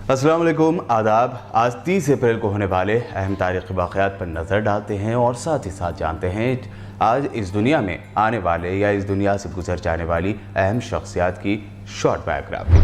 अस्सलाम वालेकुम, आदाब। आज 30 अप्रैल को होने वाले अहम तारीख़ी वाक़यात पर नज़र डालते हैं और साथ ही साथ जानते हैं आज इस दुनिया में आने वाले या इस दुनिया से गुजर जाने वाली अहम शख्सियात की शॉर्ट बायोग्राफी।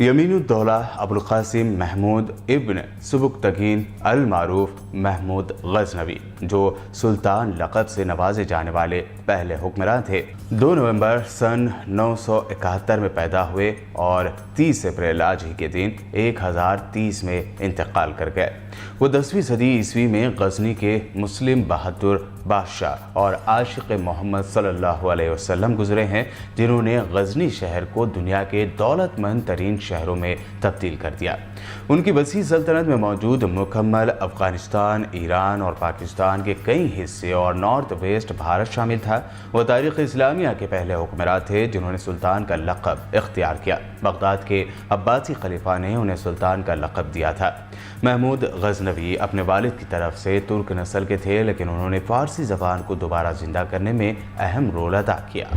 यमीनुद्दौला अबुल क़ासिम महमूद इब्न सुबुक्तगीन अल मारूफ महमूद गज़नवी, जो सुल्तान लक़ब से नवाजे जाने वाले पहले हुक्मरान थे, 2 नवंबर सन 971 में पैदा हुए और 30 अप्रैल आज ही के दिन 1030 में इंतकाल कर गए। वो 10वीं सदी ईस्वी में गज़नी के मुस्लिम बहादुर बादशाह और आशिक़ मोहम्मद सल्लल्लाहु अलैहि वसल्लम गुजरे हैं, जिन्होंने गज़नी शहर को दुनिया के दौलतमंद तरीन शहरों में तब्दील कर दिया। उनकी वसी सल्तनत में मौजूद मुकम्मल अफ़गानिस्तान, ईरान और पाकिस्तान के कई हिस्से और नॉर्थ वेस्ट भारत शामिल था। वह तारीख़ इस्लामिया के पहले हुक्मरान थे जिन्होंने सुल्तान का लक़ब इख्तियार किया। बगदाद के अब्बासी खलीफा ने उन्हें सुल्तान का लक़ब दिया था। महमूद गज़नवी अपने वालिद की तरफ से तुर्क नस्ल के थे, लेकिन उन्होंने फ़ारसी ज़बान को दोबारा जिंदा करने में अहम रोल अदा किया।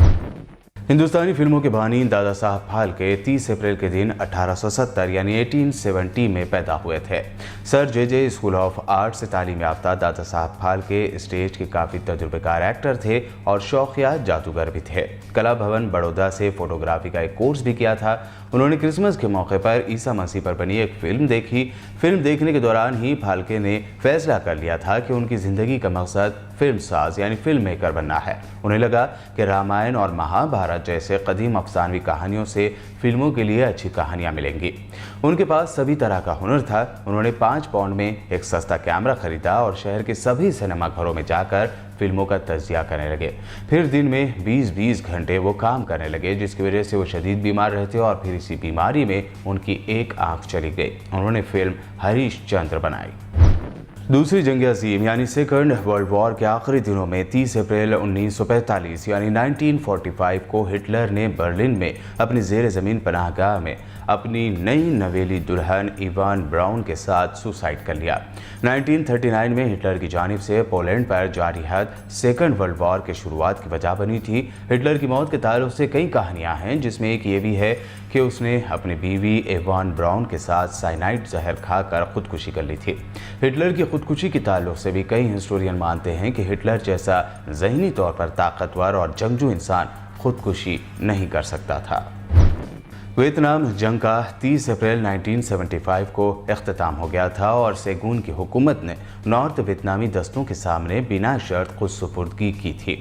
हिंदुस्तानी फिल्मों के बानी दादा साहब फाल्के 30 अप्रैल के दिन 1870 यानी 1870 में पैदा हुए थे। Sir J school of art से तालीम याफ्ता दादा साहब फाल्के स्टेज के काफ़ी तजुर्बेकार एक्टर थे और शौकिया जादूगर भी थे। कला भवन बड़ौदा से फोटोग्राफी का एक कोर्स भी किया था। उन्होंने क्रिसमस के मौके पर ईसा मसीह पर बनी एक फ़िल्म देखी। फिल्म देखने के दौरान ही फाल्के ने फैसला कर लिया था कि उनकी ज़िंदगी का मकसद फिल्म साज यानी फिल्म मेकर बनना है। उन्हें लगा कि रामायण और महाभारत जैसे कदीम अफसानवी कहानियों से फिल्मों के लिए अच्छी कहानियां मिलेंगी। उनके पास सभी तरह का हुनर था। उन्होंने 5 पाउंड में एक सस्ता कैमरा खरीदा और शहर के सभी सिनेमा घरों में जाकर फिल्मों का तज्जिया करने लगे। फिर दिन में 20-20 घंटे वो काम करने लगे, जिसकी वजह से वो शदीद बीमार रहते और फिर इसी बीमारी में उनकी एक आंख चली गई। उन्होंने फिल्म हरीश चंद्र बनाई। दूसरी जंग अज़ीम यानी सेकंड वर्ल्ड वॉर के आखिरी दिनों में 30 अप्रैल 1945 यानी 1945 को हिटलर ने बर्लिन में अपनी ज़ेर ज़मीन पनाहगाह में अपनी नई नवेली दुल्हन इवान ब्राउन के साथ सुसाइड कर लिया। 1939 में हिटलर की जानिब से पोलैंड पर जारी हद सेकंड वर्ल्ड वॉर के शुरुआत की वजह बनी थी। हिटलर की मौत के ताल्लुक से कई कहानियाँ हैं, जिसमें एक ये भी है कि उसने अपनी बीवी इवान ब्राउन के साथ साइनाइड जहर खाकर खुदकुशी कर ली थी। हिटलर की खुदकुशी के ताल्लुक से भी कई हिस्टोरियन मानते हैं कि हिटलर जैसा ज़हनी तौर पर ताकतवर और जंगजू इंसान खुदकुशी नहीं कर सकता था। वियतनाम जंग का 30 अप्रैल 1975 को इख्तिताम हो गया था और सेगून की हुकूमत ने नॉर्थ वियतनामी दस्तों के सामने बिना शर्त खुद सुपुर्दगी की थी।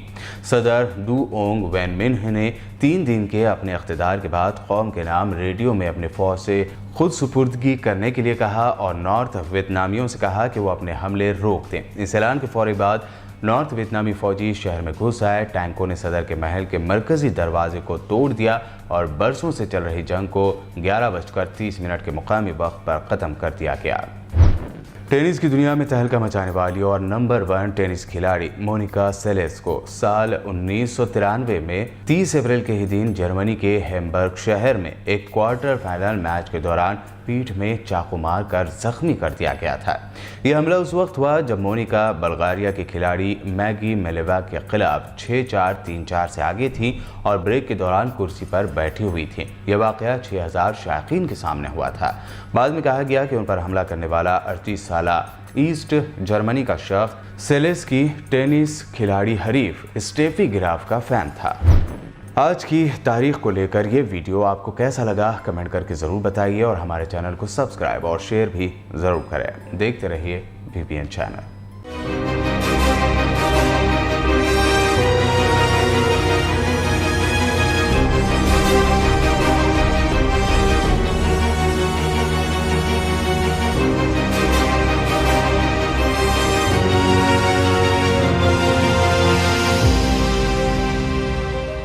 सदर डू ओंग वैन मिन्ह ने 3 दिन के अपने इख्तिदार के बाद कौम के नाम रेडियो में अपने फौज से खुद सुपुर्दगी करने के लिए कहा और नॉर्थ वियतनामियों से कहा कि वो अपने हमले रोक दें। इस ऐलान के फौरी बाद नॉर्थ वियतनामी फौजी शहर में घुस आए। टैंकों ने सदर के महल के मरकजी दरवाजे को तोड़ दिया और बरसों से चल रही जंग को 11:30 के मुकामी वक्त पर ख़त्म कर दिया गया। टेनिस की दुनिया में तहलका मचाने वाली और नंबर 1 टेनिस खिलाड़ी मोनिका सेलेस को साल 1993 में 30 अप्रैल के ही दिन जर्मनी के हैम्बर्ग शहर में एक क्वार्टर फाइनल मैच के दौरान पीठ में चाकू मार कर जख्मी कर दिया गया था। यह हमला उस वक्त हुआ जब मोनिका बल्गारिया की खिलाड़ी मैगी मेलेवा के खिलाफ 6-4, 3-4 से आगे थी और ब्रेक के दौरान कुर्सी पर बैठी हुई थी। यह वाकया 6000 शायकीन के सामने हुआ था। बाद में कहा गया कि उन पर हमला करने वाला 38 साला ईस्ट जर्मनी का शख्स सेलेस की टेनिस खिलाड़ी हरीफ स्टेफी ग्राफ का फैन था। आज की तारीख को लेकर ये वीडियो आपको कैसा लगा कमेंट करके ज़रूर बताइए और हमारे चैनल को सब्सक्राइब और शेयर भी ज़रूर करें। देखते रहिए VPN चैनल।